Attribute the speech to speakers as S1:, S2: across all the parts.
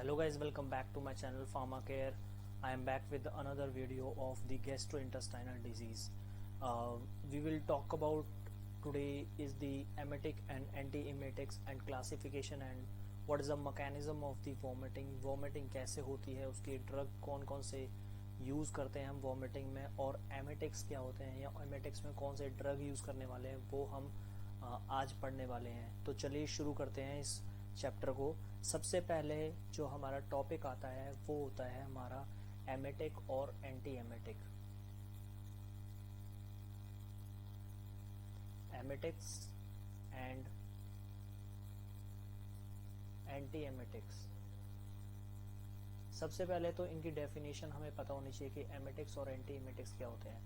S1: Hello guys, welcome back to my channel Pharmacare. I am back with another video of the gastrointestinal disease. We will talk about today is the emetic and anti-emetics and classification and what is the mechanism of the vomiting कैसे होती है, उसके drug कौन कौन से use करते हैं हम वॉमिटिंग में, और एमेटिक्स क्या होते हैं या एमेटिक्स में कौन से ड्रग यूज़ करने वाले हैं वो हम आज पढ़ने वाले हैं। तो चलिए शुरू करते हैं इस चैप्टर को। सबसे पहले जो हमारा टॉपिक आता है वो होता है हमारा एमेटिक और anti emetic. Emetics and anti emetics. सबसे पहले तो इनकी डेफिनेशन हमें पता होनी चाहिए कि एमेटिक्स और एंटी एमेटिक्स क्या होते हैं।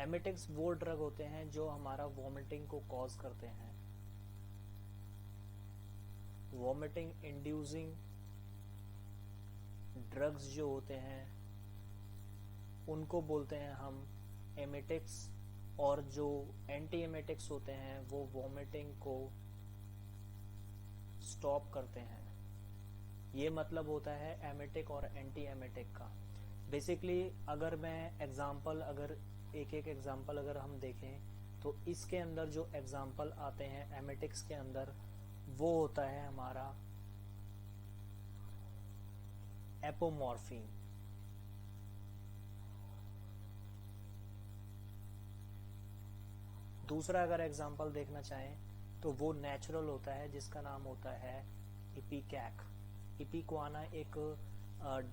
S1: एमेटिक्स वो ड्रग होते हैं जो हमारा वॉमिटिंग को कॉज करते हैं। वॉमिटिंग इंड्यूसिंग ड्रग्स जो होते हैं उनको बोलते हैं हम एमेटिक्स, और जो एंटी एमेटिक्स होते हैं वो वॉमिटिंग को स्टॉप करते हैं। ये मतलब होता है एमेटिक और एंटी एमेटिक का। बेसिकली अगर मैं एग्जांपल अगर एक एग्जांपल अगर हम देखें तो इसके अंदर जो एग्जांपल आते हैं एमेटिक्स के अंदर वो होता है हमारा एपोमॉर्फिन। दूसरा अगर एग्जांपल देखना चाहें तो वो नेचुरल होता है जिसका नाम होता है इपिकैक। इपिक्वाना एक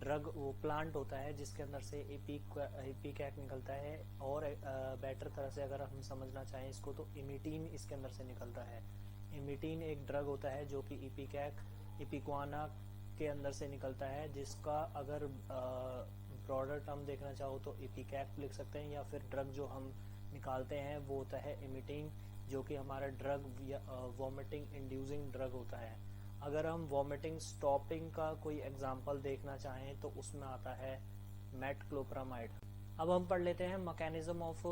S1: ड्रग वो प्लांट होता है जिसके अंदर से इपिकैक निकलता है, और बेटर तरह से अगर हम समझना चाहें इसको तो इमिटीन इसके अंदर से निकलता है। इमिटीन एक ड्रग होता है जो कि इपिक्वाना के अंदर से निकलता है, जिसका अगर ब्रॉडर टर्म देखना चाहो तो इपिकैक लिख सकते हैं, या फिर ड्रग जो हम निकालते हैं वो होता है इमिटीन, जो कि हमारा ड्रग वॉमिटिंग इंड्यूसिंग ड्रग होता है। अगर हम वॉमिटिंग स्टॉपिंग का कोई एग्जांपल देखना चाहें तो उसमें आता है मेटक्लोप्रामाइड। अब हम पढ़ लेते हैं मैकेनिज्म ऑफ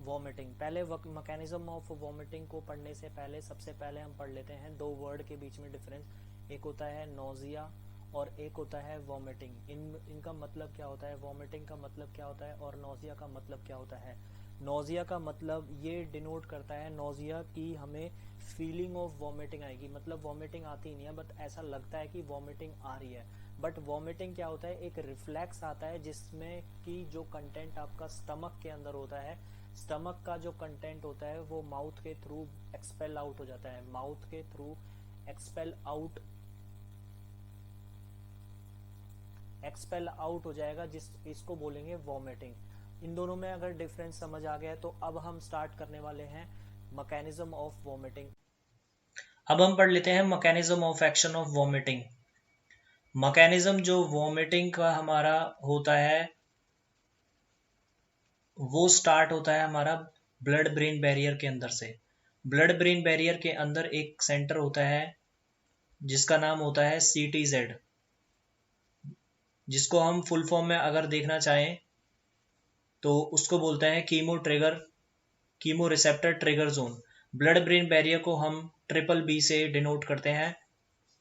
S1: वॉमिटिंग। पहले मैकेनिज्म ऑफ वॉमिटिंग को पढ़ने से पहले सबसे पहले हम पढ़ लेते हैं दो वर्ड के बीच में डिफरेंस। एक होता है नोजिया और एक होता है वॉमिटिंग। इनका मतलब क्या होता है, वॉमिटिंग का मतलब क्या होता है और नोजिया का मतलब क्या होता है। नोजिया का मतलब ये डिनोट करता है, नोजिया की हमें फीलिंग ऑफ वॉमिटिंग आएगी, मतलब वॉमिटिंग आती नहीं है बट ऐसा लगता है कि वॉमिटिंग आ रही है। बट वॉमिटिंग क्या होता है, एक रिफ्लेक्स आता है जिसमें कि जो कंटेंट आपका स्टमक के अंदर होता है, स्टमक का जो कंटेंट होता है वो माउथ के थ्रू एक्सपेल आउट हो जाता है। माउथ के थ्रू एक्सपेल आउट हो जाएगा, इसको बोलेंगे वॉमिटिंग। इन दोनों में अगर डिफरेंस समझ आ गया तो अब हम स्टार्ट करने वाले हैं मैकेनिज्म ऑफ वॉमिटिंग। अब हम पढ़ लेते हैं mechanism of action of vomiting. Mechanism जो वॉमिटिंग का हमारा होता है वो स्टार्ट होता है हमारा ब्लड ब्रेन बैरियर के अंदर से। ब्लड ब्रेन बैरियर के अंदर एक सेंटर होता है जिसका नाम होता है CTZ, जिसको हम फुल फॉर्म में अगर देखना चाहें तो उसको बोलते हैं chemo receptor trigger zone. Blood brain barrier को हम BBB से डिनोट करते हैं।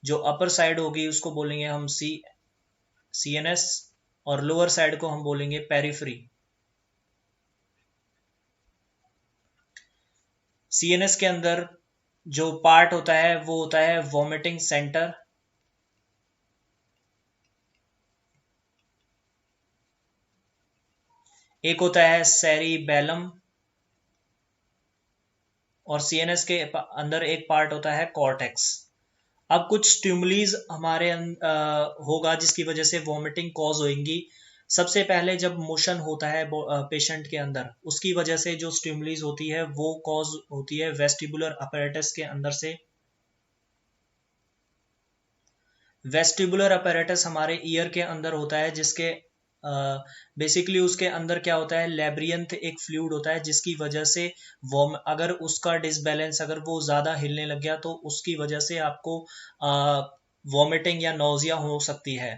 S1: जो अपर साइड होगी उसको बोलेंगे हम CNS, और लोअर साइड को हम बोलेंगे पेरिफेरी। CNS के अंदर जो पार्ट होता है वो होता है वॉमिटिंग सेंटर, एक होता है सेरिबेलम, और CNS के अंदर एक पार्ट होता है कॉर्टेक्स। अब कुछ स्टिमुलीज हमारे होगा जिसकी वजह से वॉमिटिंग कॉज होगी। सबसे पहले जब मोशन होता है पेशेंट के अंदर, उसकी वजह से जो स्टिमुलीज होती है वो कॉज होती है वेस्टिबुलर अपैरेटस के अंदर से। वेस्टिबुलर अपैरेटस हमारे ईयर के अंदर होता है, जिसके बेसिकली उसके अंदर क्या होता है, लैब्रियंथ एक फ्लूइड होता है जिसकी वजह से अगर उसका डिसबैलेंस अगर वो ज्यादा हिलने लग गया तो उसकी वजह से आपको वॉमिटिंग या नोजिया हो सकती है।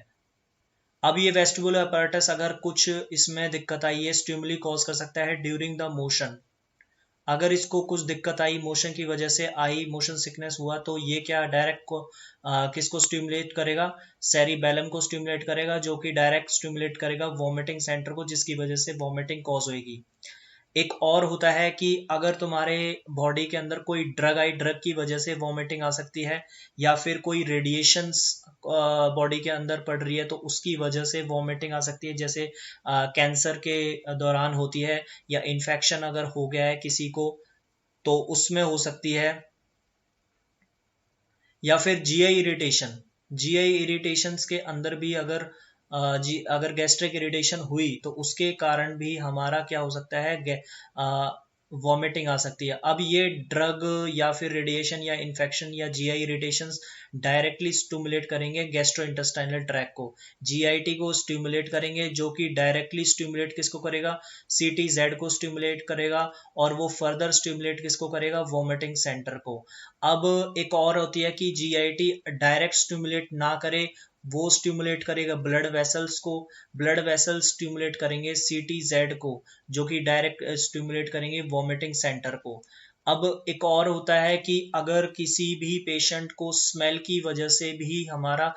S1: अब ये वेस्टिबुलर अपैरेटस अगर कुछ इसमें दिक्कत आई है, स्टिमुली कॉज कर सकता है ड्यूरिंग द मोशन। अगर इसको कुछ दिक्कत आई, मोशन की वजह से आई, मोशन सिकनेस हुआ, तो ये क्या डायरेक्ट को किसको स्टिमुलेट करेगा, सेरिबेलम को स्टिमुलेट करेगा, जो कि डायरेक्ट स्टिमुलेट करेगा वॉमिटिंग सेंटर को, जिसकी वजह से वॉमिटिंग कॉज होगी। एक और होता है कि अगर तुम्हारे बॉडी के अंदर कोई ड्रग आई, ड्रग की वजह से वॉमिटिंग आ सकती है, या फिर कोई रेडिएशंस बॉडी के अंदर पड़ रही है तो उसकी वजह से वॉमिटिंग आ सकती है, जैसे कैंसर के दौरान होती है, या इन्फेक्शन अगर हो गया है किसी को तो उसमें हो सकती है, या फिर जीआई इरिटेशन, जीआई इरिटेशंस के अंदर भी अगर अगर गैस्ट्रिक इरिटेशन हुई तो उसके कारण भी हमारा क्या हो सकता है, वॉमिटिंग आ सकती है। अब ये ड्रग या फिर रेडिएशन या इन्फेक्शन या जीआई इरिटेशंस डायरेक्टली स्टिमुलेट करेंगे गैस्ट्रोइंटेस्टाइनल ट्रैक को, जीआईटी को स्टिमुलेट करेंगे, जो कि डायरेक्टली स्टिमुलेट किसको करेगा, सीटीजेड को स्टिमुलेट करेगा, और वो फर्दर स्टिमुलेट किसको करेगा, वॉमिटिंग सेंटर को। अब एक और होती है कि जीआईटी डायरेक्ट स्टिमुलेट ना करे, वो स्टिमुलेट करेगा ब्लड वेसल्स को, ब्लड वेसल्स स्टिमुलेट करेंगे सीटीजेड को, जो कि डायरेक्ट स्टिमुलेट करेंगे वॉमिटिंग सेंटर को। अब एक और होता है कि अगर किसी भी पेशेंट को स्मेल की वजह से भी हमारा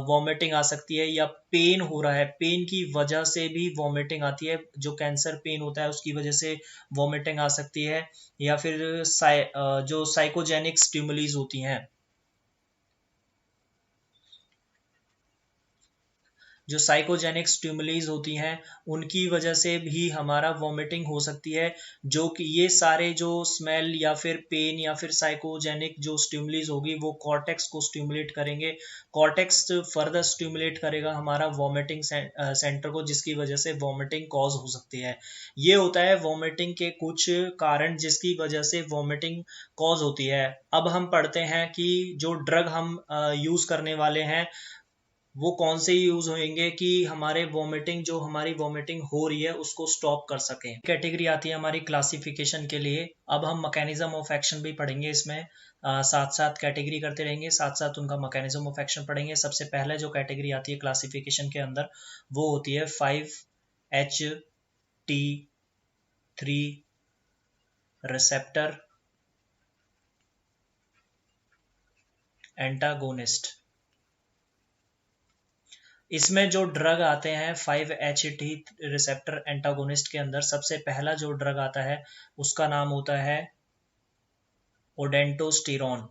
S1: वॉमिटिंग आ सकती है, या पेन हो रहा है, पेन की वजह से भी वॉमिटिंग आती है, जो कैंसर पेन होता है उसकी वजह से वॉमिटिंग आ सकती है, या फिर जो साइकोजेनिक स्टिमुलीज होती हैं, जो साइकोजेनिक स्टिमुलीज होती हैं, उनकी वजह से भी हमारा वॉमिटिंग हो सकती है, जो कि ये सारे जो स्मेल या फिर पेन या फिर साइकोजेनिक जो स्टिमुलीज होगी वो कॉर्टेक्स को स्टिमुलेट करेंगे, कॉर्टेक्स फर्दर स्टिमुलेट करेगा हमारा वॉमिटिंग सेंटर को, जिसकी वजह से वॉमिटिंग कॉज हो सकती है। ये होता है वॉमिटिंग के कुछ कारण जिसकी वजह से वॉमिटिंग कॉज होती है। अब हम पढ़ते हैं कि जो ड्रग हम यूज करने वाले हैं वो कौन से यूज होंगे कि हमारे वॉमिटिंग, जो हमारी वॉमिटिंग हो रही है उसको स्टॉप कर सकें। कैटेगरी आती है हमारी क्लासिफिकेशन के लिए। अब हम मैकेनिज्म ऑफ एक्शन भी पढ़ेंगे इसमें, साथ साथ कैटेगरी करते रहेंगे, साथ साथ उनका मैकेनिज्म ऑफ एक्शन पढ़ेंगे। सबसे पहले जो कैटेगरी आती है क्लासिफिकेशन के अंदर वो होती है 5-HT3 रिसेप्टर एंटागोनिस्ट। इसमें जो ड्रग आते हैं 5-HT रिसेप्टर एंटागोनिस्ट के अंदर, सबसे पहला जो ड्रग आता है उसका नाम होता है ओडेंटोस्टेरॉन।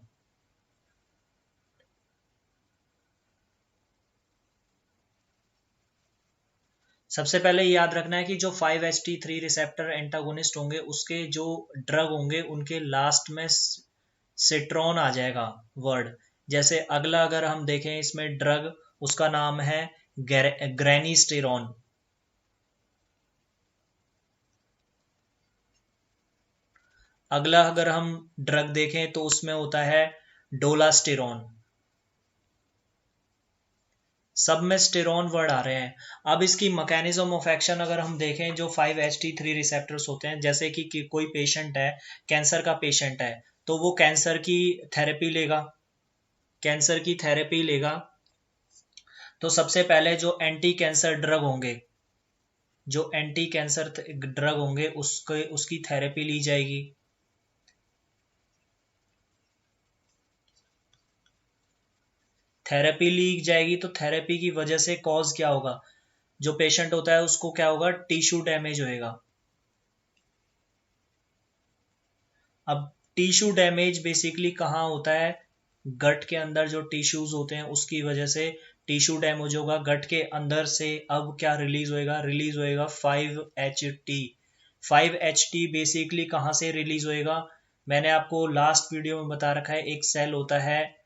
S1: सबसे पहले याद रखना है कि जो 5-HT3 रिसेप्टर एंटागोनिस्ट होंगे उसके जो ड्रग होंगे उनके लास्ट में सिट्रॉन आ जाएगा वर्ड। जैसे अगला अगर हम देखें इसमें ड्रग, उसका नाम है ग्रेनिस्टेरॉन। अगला अगर हम ड्रग देखें तो उसमें होता है डोलास्टेरॉन। सब में स्टेरॉन वर्ड आ रहे हैं। अब इसकी मैकेनिज्म ऑफ एक्शन अगर हम देखें, जो 5-HT3 रिसेप्टर्स होते हैं, जैसे कि कोई पेशेंट है, कैंसर का पेशेंट है, तो वो कैंसर की थेरेपी लेगा, कैंसर की थेरेपी लेगा तो सबसे पहले जो एंटी कैंसर ड्रग होंगे, जो एंटी कैंसर ड्रग होंगे उसकी थेरेपी ली जाएगी। थेरेपी ली जाएगी तो थेरेपी की वजह से कॉज क्या होगा, जो पेशेंट होता है उसको क्या होगा, टिश्यू डैमेज होएगा। अब टिश्यू डैमेज बेसिकली कहाँ होता है, गट के अंदर जो टिश्यूज होते हैं उसकी वजह से टिश्यू डैमेज होगा गट के अंदर से। अब क्या रिलीज होएगा, रिलीज होएगा 5-HT। 5-HT बेसिकली कहाँ से रिलीज होएगा, मैंने आपको लास्ट वीडियो में बता रखा है, एक सेल होता है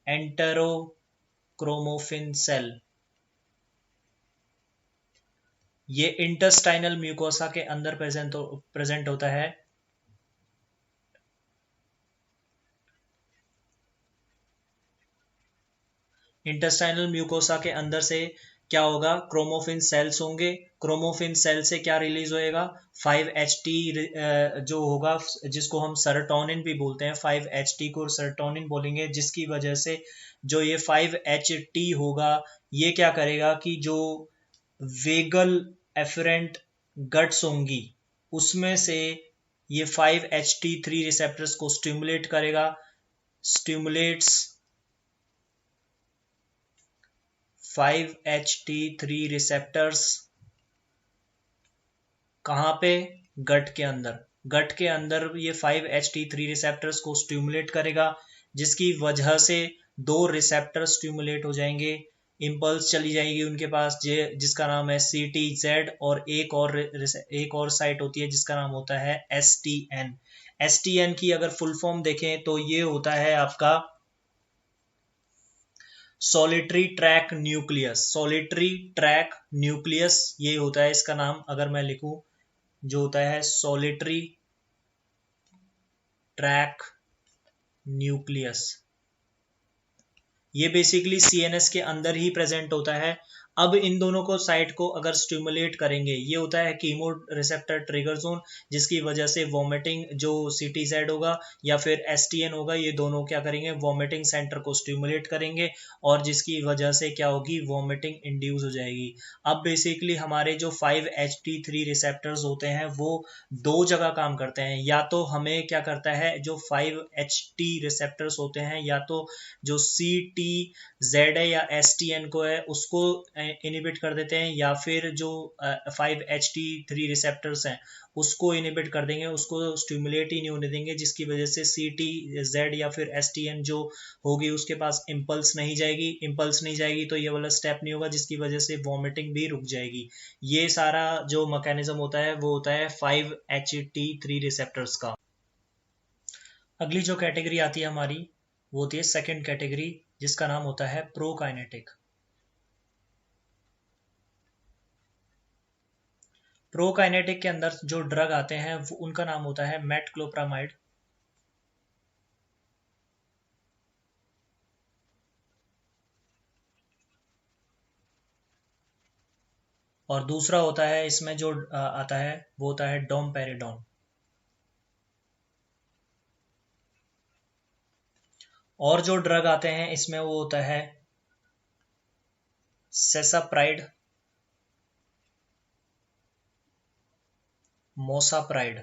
S1: एंटेरोक्रोमोफिन सेल, ये इंटेस्टाइनल म्यूकोसा के अंदर प्रेजेंट होता है। इंटेस्टाइनल म्यूकोसा के अंदर से क्या होगा, क्रोमोफिन सेल्स होंगे, क्रोमोफिन सेल से क्या रिलीज होएगा, 5-HT जो होगा, जिसको हम सेरोटोनिन भी बोलते हैं, 5-HT को सेरोटोनिन बोलेंगे, जिसकी वजह से जो ये 5-HT होगा ये क्या करेगा कि जो वेगल एफरेंट गट्स होंगी उसमें से ये 5-HT3 रिसेप्टर्स को स्टिमुलेट करेगा, स्टिमुलेट्स 5-HT3 रिसेप्टर्स कहाँ पे, गट के अंदर। गट के अंदर ये 5-HT3 रिसेप्टर्स को स्टिमुलेट करेगा, जिसकी वजह से 2 रिसेप्टर स्टिमुलेट हो जाएंगे, इम्पल्स चली जाएगी उनके पास जिसका नाम है CTZ, और एक और साइट होती है जिसका नाम होता है STN। STN की अगर फुल फॉर्म देखें तो ये होता है आपका solitary track nucleus. Solitary track nucleus ये होता है इसका नाम, अगर मैं लिखूं जो होता है सॉलिटरी ट्रैक न्यूक्लियस। ये बेसिकली CNS के अंदर ही प्रेजेंट होता है। अब इन दोनों को साइट को अगर स्टिमुलेट करेंगे, ये होता है कीमो रिसेप्टर ट्रिगर जोन, जिसकी वजह से वॉमिटिंग जो CTZ होगा या फिर STN होगा, ये दोनों क्या करेंगे, वॉमिटिंग सेंटर को स्टिमुलेट करेंगे, और जिसकी वजह से क्या होगी, वॉमिटिंग इंड्यूस हो जाएगी। अब बेसिकली हमारे जो 5-HT3 रिसेप्टर्स होते हैं वो 2 जगह काम करते हैं। या तो हमें क्या करता है, जो 5-HT रिसेप्टर्स होते हैं, या तो जो CTZ है या STN को है उसको इनिबिट कर देते हैं, या फिर जो 5-HT3 रिसेप्टर्स हैं उसको इनिबिट कर देंगे, उसको स्टिमुलेट ही नहीं होने देंगे, जिसकी वजह से CTZ या फिर STN जो होगी उसके पास इम्पल्स नहीं जाएगी। इम्पल्स नहीं जाएगी तो ये वाला स्टेप नहीं होगा, जिसकी वजह से वॉमिटिंग भी रुक जाएगी। ये सारा जो मैकेनिज्म होता है वो होता है 5-HT3 रिसेप्टर्स का। अगली जो कैटेगरी आती है हमारी वो होती है सेकेंड कैटेगरी, जिसका नाम होता है प्रोकाइनेटिक। प्रोकाइनेटिक के अंदर जो ड्रग आते हैं वो उनका नाम होता है मेटक्लोप्रामाइड, और दूसरा होता है इसमें जो आता है वो होता है डोमपेरिडोन। और जो ड्रग आते हैं इसमें वो होता है सेसाप्राइड, मोसाप्राइड।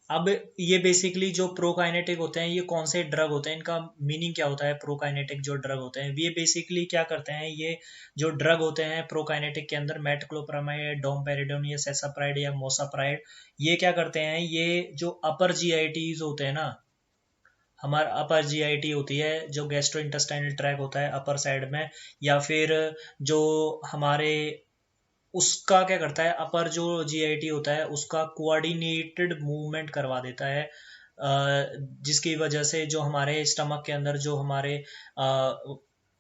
S1: अब ये बेसिकली जो प्रोकाइनेटिक होते हैं ये कौन से ड्रग होते हैं, इनका मीनिंग क्या होता है। प्रोकाइनेटिक जो ड्रग होते हैं ये बेसिकली क्या करते हैं, ये जो ड्रग होते हैं प्रोकाइनेटिक के अंदर मेटक्लोप्रामाइड, डोमपेरिडोन या सेसाप्राइड या मोसाप्राइड, ये क्या करते हैं, ये जो अपर GITs होते हैं ना, हमारा अपर GIT होती है जो गैस्ट्रो इंटेस्टाइनल ट्रैक होता है अपर साइड में, या फिर जो हमारे उसका क्या करता है, अपर जो GIT होता है उसका कोऑर्डिनेटेड मूवमेंट करवा देता है, जिसकी वजह से जो हमारे स्टमक के अंदर जो हमारे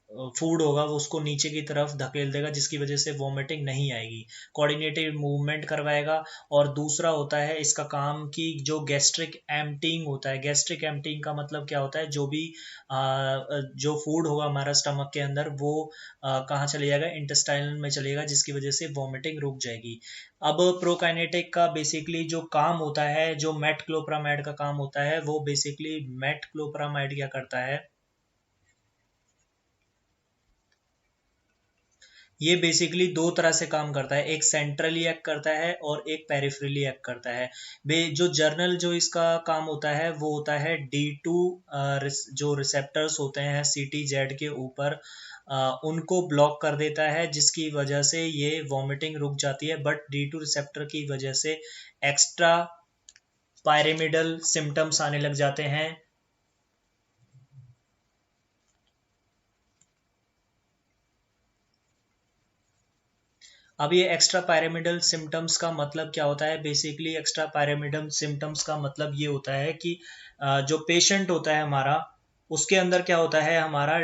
S1: फूड होगा वो उसको नीचे की तरफ धकेल देगा, जिसकी वजह से वॉमिटिंग नहीं आएगी, कोऑर्डिनेटेड मूवमेंट करवाएगा। और दूसरा होता है इसका काम कि जो गैस्ट्रिक एम्पटिंग होता है, गैस्ट्रिक एम्पटिंग का मतलब क्या होता है, जो भी जो फूड होगा हमारा स्टमक के अंदर वो कहाँ चले जाएगा, इंटेस्टाइनल में चलेगा, जिसकी वजह से वॉमिटिंग रुक जाएगी। अब प्रोकाइनेटिक का बेसिकली जो काम होता है, जो मेटक्लोप्रामाइड का काम होता है, वो बेसिकली मेटक्लोप्रामाइड क्या करता है, ये बेसिकली 2 तरह से काम करता है, एक सेंट्रली एक्ट करता है और एक पेरिफेरली एक्ट करता है। जो जर्नल जो इसका काम होता है वो होता है D2 जो रिसेप्टर्स होते हैं CTZ के ऊपर, उनको ब्लॉक कर देता है, जिसकी वजह से ये वॉमिटिंग रुक जाती है। बट D2 रिसेप्टर की वजह से एक्स्ट्रा पायरेमिडल सिम्टम्स आने लग जाते हैं। अब ये एक्स्ट्रा पैरामिडल सिम्टम्स का मतलब क्या होता है, बेसिकली एक्स्ट्रा पैरामिडल सिम्टम्स का मतलब ये होता है कि जो पेशेंट होता है हमारा, उसके अंदर क्या होता है, हमारा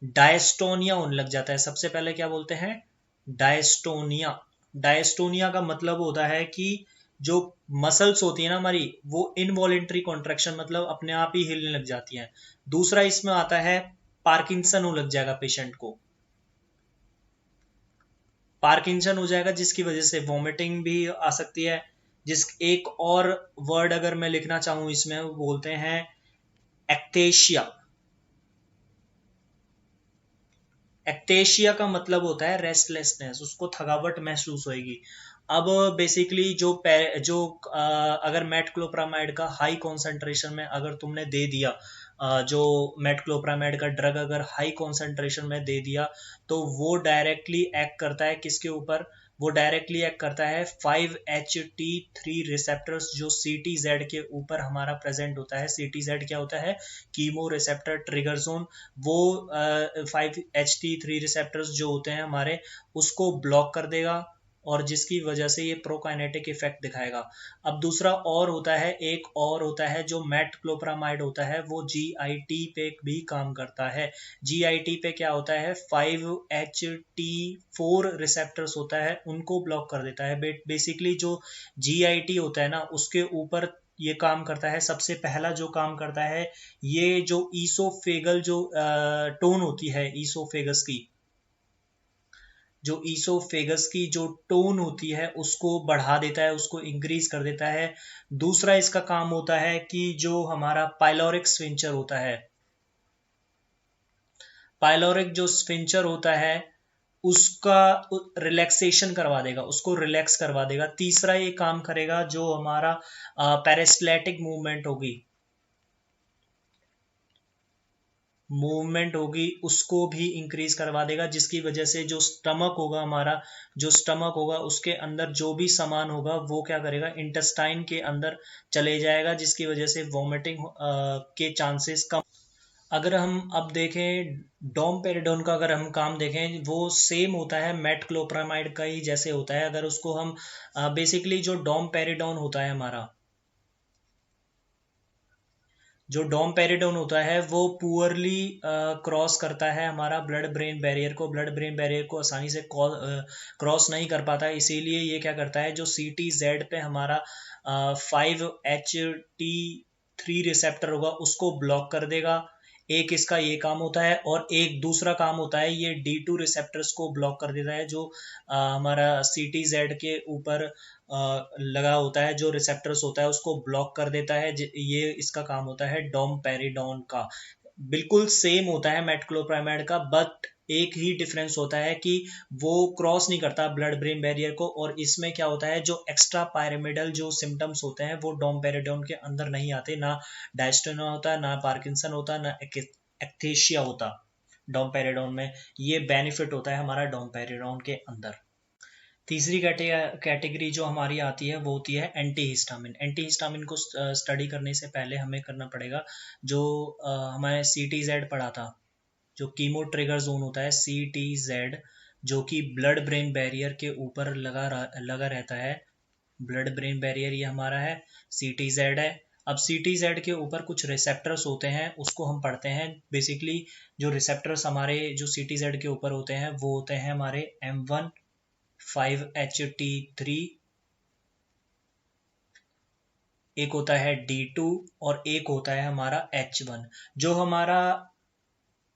S1: डायस्टोनिया होने लग जाता है। सबसे पहले क्या बोलते हैं, डायस्टोनिया। डायस्टोनिया का मतलब होता है कि जो मसल्स होती है ना हमारी, वो इनवॉलेंट्री कॉन्ट्रैक्शन, मतलब अपने आप ही हिलने लग जाती हैं। दूसरा इसमें आता है पार्किंसन हो लग जाएगा पेशेंट को, पार्किंसन हो जाएगा, जिसकी वजह से वॉमिटिंग भी आ सकती है। एक और वर्ड अगर मैं लिखना चाहूं इसमें, वो बोलते हैं एक्टेशिया। एक्टेशिया का मतलब होता है रेस्टलेसनेस, उसको थकावट महसूस होगी। अब बेसिकली जो अगर मेटक्लोप्रामाइड का हाई कॉन्सेंट्रेशन में अगर तुमने दे दिया, जो मेटक्लोप्रामाइड का ड्रग अगर हाई कॉन्सेंट्रेशन में दे दिया, तो वो डायरेक्टली एक्ट करता है किसके ऊपर? वो डायरेक्टली एक्ट करता है 5-HT3 रिसेप्टर्स जो CTZ के ऊपर हमारा प्रेजेंट होता है। CTZ क्या होता है? Chemo receptor trigger zone. वो 5-HT3 रिसेप्टर्स जो होते हैं हमारे, उसको ब्लॉक कर देगा और जिसकी वजह से ये प्रोकाइनेटिक इफेक्ट दिखाएगा। अब दूसरा और होता है, एक और होता है जो मेटक्लोप्रामाइड होता है, वो GIT पे भी काम करता है। GIT पे क्या होता है? 5-HT4 रिसेप्टर्स होता है, उनको ब्लॉक कर देता है। बेसिकली जो GIT होता है ना, उसके ऊपर ये काम करता है। सबसे पहला जो काम करता है, ये जो ईसोफेगल जो टोन होती है, ईसोफेगस की जो टोन होती है उसको बढ़ा देता है, उसको इंक्रीज कर देता है। दूसरा इसका काम होता है कि जो हमारा पाइलोरिक स्फिंक्टर होता है, पाइलोरिक जो स्फिंक्टर होता है उसका रिलैक्सेशन करवा देगा, उसको रिलैक्स करवा देगा। तीसरा ये काम करेगा जो हमारा पेरिस्टैटिक मूवमेंट होगी उसको भी इंक्रीज करवा देगा, जिसकी वजह से जो स्टमक होगा हमारा, जो स्टमक होगा उसके अंदर जो भी सामान होगा वो क्या करेगा? इंटेस्टाइन के अंदर चले जाएगा, जिसकी वजह से वॉमिटिंग के चांसेस कम। अगर हम अब देखें डोमपेरिडोन का, अगर हम काम देखें, वो सेम होता है मेटक्लोप्रामाइड का ही जैसे होता है। अगर उसको हम बेसिकली जो डोमपेरिडोन होता है हमारा, जो डोमपेरिडोन होता है वो पुअरली क्रॉस करता है हमारा ब्लड ब्रेन बैरियर को। ब्लड ब्रेन बैरियर को आसानी से क्रॉस नहीं कर पाता, इसीलिए ये क्या करता है, जो CTZ पे हमारा 5-HT3 रिसेप्टर होगा उसको ब्लॉक कर देगा। एक इसका ये काम होता है, और एक दूसरा काम होता है ये D2 रिसेप्टर्स को ब्लॉक कर देता है, जो हमारा CTZ के ऊपर लगा होता है, जो रिसेप्टर्स होता है उसको ब्लॉक कर देता है। ये इसका काम होता है डोमपेरिडोन का। बिल्कुल सेम होता है मेटक्लोप्रामाइड का, बट एक ही डिफरेंस होता है कि वो क्रॉस नहीं करता ब्लड ब्रेन बैरियर को, और इसमें क्या होता है, जो एक्स्ट्रा पायरामिडल जो सिम्टम्स होते हैं वो डोमपेरिडोन के अंदर नहीं आते। ना डायस्टेनिया होता, ना पार्किंसन होता, ना एक्थेशिया होता डोमपेरिडोन में। ये बेनिफिट होता है हमारा डोमपेरिडोन के अंदर। तीसरी कैटेगरी जो हमारी आती है वो होती है एंटीहिस्टामिन। एंटीहिस्टामिन को स्टडी करने से पहले हमें करना पड़ेगा जो हमारे CTZ पढ़ा था, जो कीमो ट्रिगर जोन होता है CTZ, जो कि ब्लड ब्रेन बैरियर के ऊपर लगा रहता है। ब्लड ब्रेन बैरियर ये हमारा है, CTZ है। अब CTZ के ऊपर कुछ रिसेप्टर्स होते हैं, उसको हम पढ़ते हैं। बेसिकली जो रिसेप्टर्स हमारे जो CTZ के ऊपर होते हैं वो होते हैं हमारे M1, 5-HT3, एक होता है D2, और एक होता है हमारा H1। जो हमारा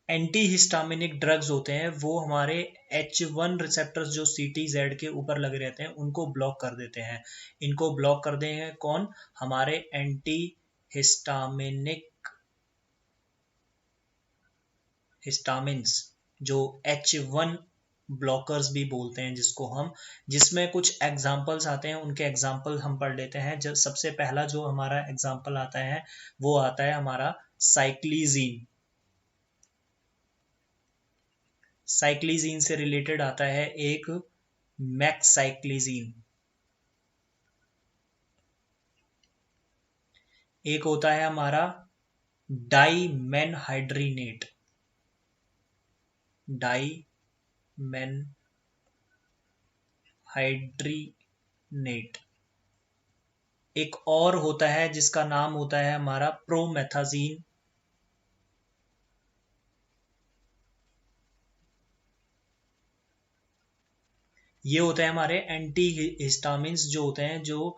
S1: एंटीहिस्टामिनिक ड्रग्स होते हैं वो हमारे H1 रिसेप्टर्स जो CTZ के ऊपर लगे रहते हैं उनको ब्लॉक कर देते हैं। इनको ब्लॉक कर देते हैं कौन? हमारे हिस्टामिन्स, जो H1 ब्लॉकर्स भी बोलते हैं जिसको हम, जिसमें कुछ एग्जाम्पल्स आते हैं, उनके एग्जाम्पल हम पढ़ लेते हैं। जब सबसे पहला जो हमारा एग्जाम्पल आता है वो आता है हमारा साइक्लिजीन। साइक्लिजीन से रिलेटेड आता है एक मैक्साइक्लिजीन। एक होता है हमारा डाइमेनहाइड्रीनेट, डाइमेनहाइड्रीनेट। एक और होता है जिसका नाम होता है हमारा प्रोमेथाजीन। ये होते हैं हमारे एंटी हिस्टामिन्स जो होते हैं, जो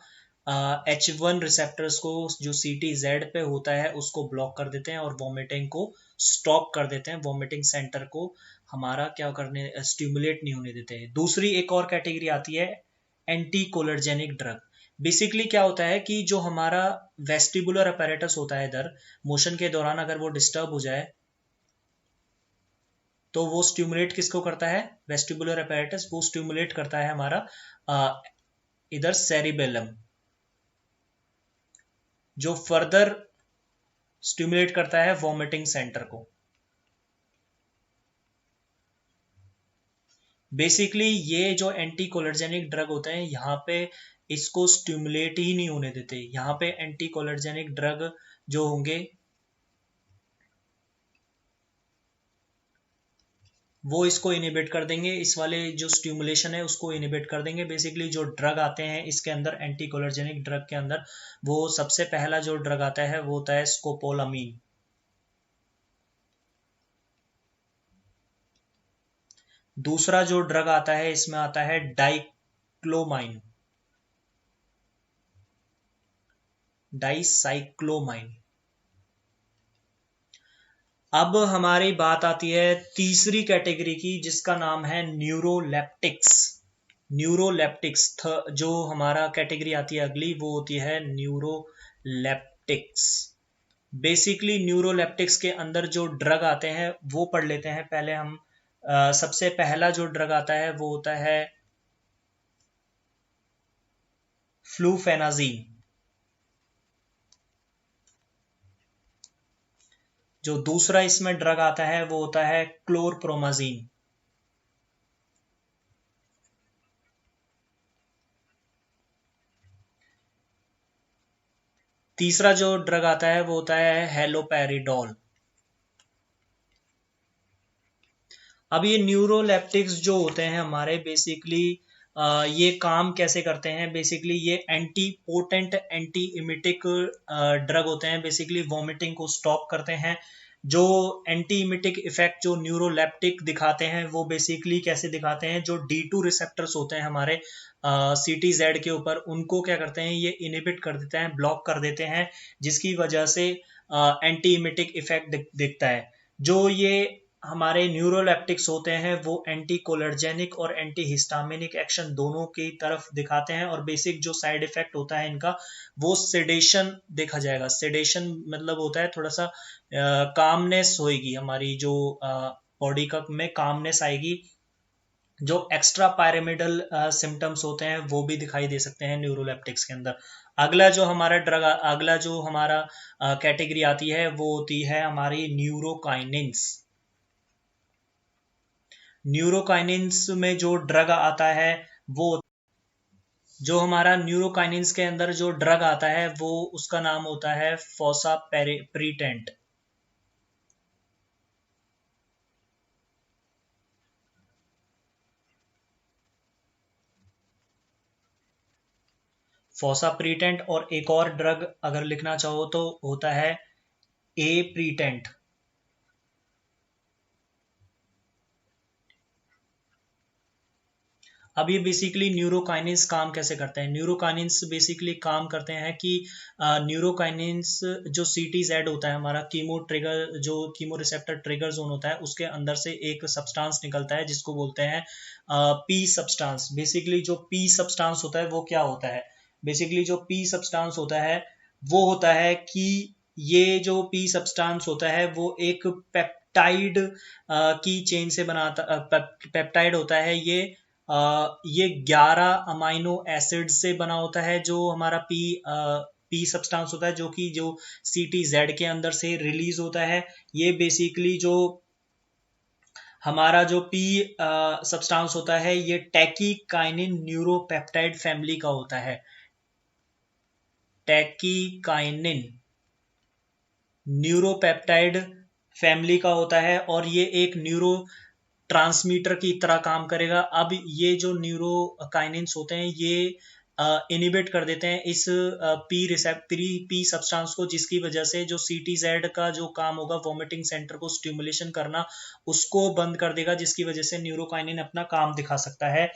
S1: H1 रिसेप्टर्स को जो CTZ पे होता है उसको ब्लॉक कर देते हैं और वॉमिटिंग को स्टॉप कर देते हैं। वॉमिटिंग सेंटर को हमारा क्या करने, स्टिमुलेट नहीं होने देते हैं। दूसरी एक और कैटेगरी आती है एंटी कोलर्जेनिक ड्रग। बेसिकली क्या होता है कि जो हमारा वेस्टिबुलर अपैरेटस होता है, इधर मोशन के दौरान अगर वो डिस्टर्ब हो जाए तो वो स्टिमुलेट किसको करता है? Vestibular apparatus. वो स्टिमुलेट करता है हमारा इधर सेरिबेलम, जो फर्दर स्टिमुलेट करता है वॉमिटिंग सेंटर को। बेसिकली ये जो एंटीकोलर्जेनिक ड्रग होते हैं यहाँ पे इसको स्टिमुलेट ही नहीं होने देते। यहाँ पे एंटीकोलर्जेनिक ड्रग जो होंगे वो इसको इनिबिट कर देंगे, इस वाले जो स्टिमुलेशन है उसको इनिबिट कर देंगे। बेसिकली जो ड्रग आते हैं इसके अंदर, एंटीकोलर्जेनिक ड्रग के अंदर, वो सबसे पहला जो ड्रग आता है वो होता है स्कोपोलामीन। दूसरा जो ड्रग आता है इसमें आता है डाइक्लोमाइन, डाइसाइक्लोमाइन। अब हमारी बात आती है तीसरी कैटेगरी की, जिसका नाम है न्यूरोलेप्टिक्स। न्यूरोलेप्टिक्स जो हमारा कैटेगरी आती है अगली, वो होती है न्यूरोलेप्टिक्स। बेसिकली न्यूरोलेप्टिक्स के अंदर जो ड्रग आते हैं वो पढ़ लेते हैं पहले हम। सबसे पहला जो ड्रग आता है वो होता है फ्लूफेनाजीन। जो दूसरा इसमें ड्रग आता है वो होता है क्लोरप्रोमाजीन। तीसरा जो ड्रग आता है वो होता है हेलोपेरिडोल। अब ये न्यूरोलेप्टिक्स जो होते हैं हमारे, बेसिकली ये काम कैसे करते हैं? बेसिकली ये एंटी पोटेंट एंटी इमिटिक ड्रग होते हैं। बेसिकली वॉमिटिंग को स्टॉप करते हैं। जो एंटी इमिटिक इफेक्ट जो न्यूरोलेप्टिक दिखाते हैं वो बेसिकली कैसे दिखाते हैं? जो D2 रिसेप्टर्स होते हैं हमारे CTZ के ऊपर, उनको क्या करते हैं? ये इनिबिट कर देते हैं, ब्लॉक कर देते हैं, जिसकी वजह से एंटी इमिटिक इफेक्ट दिखता है। जो ये हमारे न्यूरोलेप्टिक्स होते हैं वो एंटी कोलर्जेनिक और एंटी हिस्टामिनिक एक्शन दोनों की तरफ दिखाते हैं। और बेसिक जो साइड इफेक्ट होता है इनका वो सेडेशन देखा जाएगा। सेडेशन मतलब होता है थोड़ा सा कामनेस होएगी, हमारी जो बॉडी का में कामनेस आएगी। जो एक्स्ट्रा पैरामिडल सिम्टम्स होते हैं वो भी दिखाई दे सकते हैं न्यूरोलेप्टिक्स के अंदर। अगला जो हमारा ड्रग, अगला जो हमारा कैटेगरी आती है वो होती है हमारी न्यूरोकाइनिन्स। न्यूरोकाइनिन्स में जो ड्रग आता है वो, जो हमारा न्यूरोकाइनिन्स के अंदर जो ड्रग आता है वो, उसका नाम होता है फोसाप्रीटेंट। फोसाप्रीटेंट। और एक और ड्रग अगर लिखना चाहो तो होता है एप्रीटेंट। अब ये बेसिकली न्यूरोकाइनिन्स काम कैसे करते हैं? न्यूरोकाइनिन्स बेसिकली काम करते हैं कि न्यूरोकाइनिन्स जो CTZ होता है हमारा, कीमो ट्रिगर, जो कीमो रिसेप्टर ट्रिगर जोन होता है, उसके अंदर से एक सब्सटेंस निकलता है जिसको बोलते हैं P सब्सटेंस। बेसिकली जो P सब्सटेंस होता है वो क्या होता है? बेसिकली जो P सब्सटेंस होता है वो होता है कि ये जो P सब्सटेंस होता है वो एक पेप्टाइड की चेन से बनाता, पेप्टाइड होता है ये 11 अमाइनो एसिड से बना होता है। जो हमारा पी सब्सटेंस होता है, जो कि जो CTZ के अंदर से रिलीज होता है, ये बेसिकली जो हमारा जो पी सब्सटेंस होता है ये टैकीकाइनिन न्यूरोपेप्टाइड फैमिली का होता है। टैकीकाइनिन न्यूरोपेप्टाइड फैमिली का होता है और ये एक न्यूरो ट्रांसमीटर की तरह काम करेगा। अब ये जो न्यूरोकाइनिन्स होते हैं ये इनिबिट कर देते हैं इस पी सब्सटेंस को, जिसकी वजह से जो CTZ का जो काम होगा वॉमिटिंग सेंटर को स्टिमुलेशन करना, उसको बंद कर देगा, जिसकी वजह से न्यूरोकाइनिन अपना काम दिखा सकता है।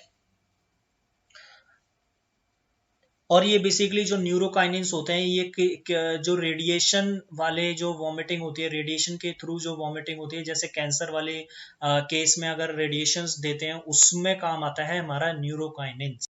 S1: और ये बेसिकली जो न्यूरोकाइनिन्स होते हैं ये जो रेडिएशन वाले जो वॉमिटिंग होती है, रेडिएशन के थ्रू जो वॉमिटिंग होती है, जैसे कैंसर वाले केस में अगर रेडिएशंस देते हैं उसमें काम आता है हमारा न्यूरोकाइनिन्स।